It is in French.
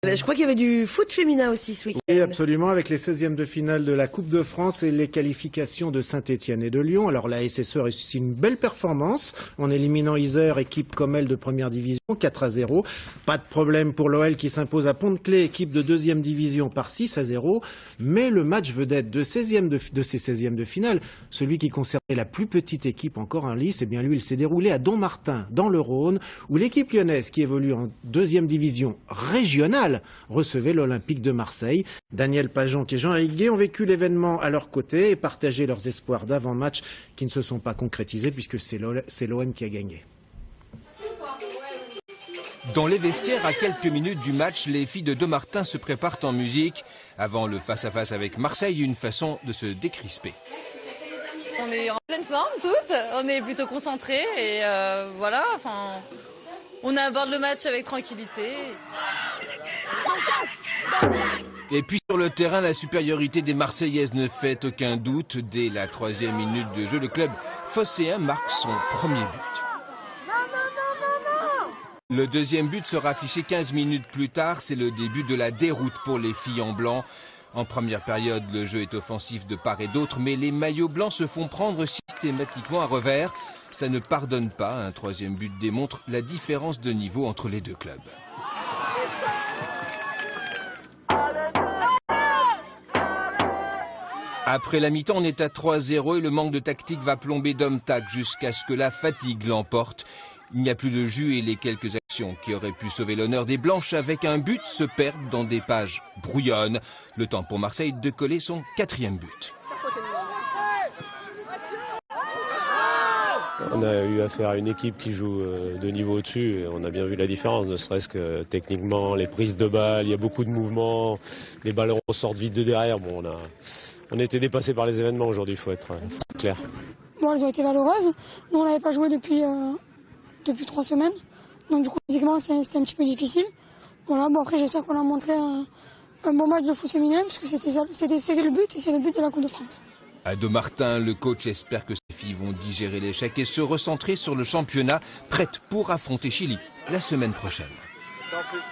Je crois qu'il y avait du foot féminin aussi ce week-end. Oui, absolument, avec les 16e de finale de la Coupe de France et les qualifications de Saint-Etienne et de Lyon. Alors la SSE a réussi une belle performance en éliminant Isère, équipe comme elle de première division, 4-0. Pas de problème pour l'OL qui s'impose à Pont-de-Claix, équipe de deuxième division, par 6-0. Mais le match vedette de ces 16e de finale, celui qui concernait la plus petite équipe encore en lice, eh bien lui, il s'est déroulé à Dommartin, dans le Rhône, où l'équipe lyonnaise, qui évolue en deuxième division régionale, recevait l'Olympique de Marseille. Daniel Pajon et Jean-Éric Gué ont vécu l'événement à leur côté et partagé leurs espoirs d'avant-match qui ne se sont pas concrétisés puisque c'est l'OM qui a gagné. Dans les vestiaires, à quelques minutes du match, les filles de Dommartin se préparent en musique. Avant le face-à-face avec Marseille, une façon de se décrisper. On est en pleine forme toutes, on est plutôt concentrés et voilà, enfin, on aborde le match avec tranquillité. Et puis sur le terrain, la supériorité des Marseillaises ne fait aucun doute. Dès la 3e minute de jeu, le club phocéen marque son premier but. Le deuxième but sera affiché 15 minutes plus tard. C'est le début de la déroute pour les filles en blanc. En première période, le jeu est offensif de part et d'autre, mais les maillots blancs se font prendre systématiquement à revers. Ça ne pardonne pas. Un troisième but démontre la différence de niveau entre les deux clubs. Après la mi-temps, on est à 3-0 et le manque de tactique va plomber Domtac jusqu'à ce que la fatigue l'emporte. Il n'y a plus de jus et les quelques actions qui auraient pu sauver l'honneur des Blanches avec un but se perdent dans des pages brouillonnes. Le temps pour Marseille de coller son 4e but. On a eu affaire à une équipe qui joue de niveau au-dessus et on a bien vu la différence, ne serait-ce que techniquement, les prises de balles, il y a beaucoup de mouvements, les ballons sortent vite de derrière. Bon, on a été dépassé par les événements aujourd'hui, il faut être clair. Bon, elles ont été valeureuses. Nous, on n'avait pas joué depuis 3 semaines. Donc du coup, physiquement, c'était un petit peu difficile. Voilà, bon après, j'espère qu'on a montré un bon match de foot féminin, parce que c'était le but et c'est le but de la Coupe de France. À Dommartin, le coach espère que ses filles vont digérer l'échec et se recentrer sur le championnat, prêtes pour affronter Chili la semaine prochaine.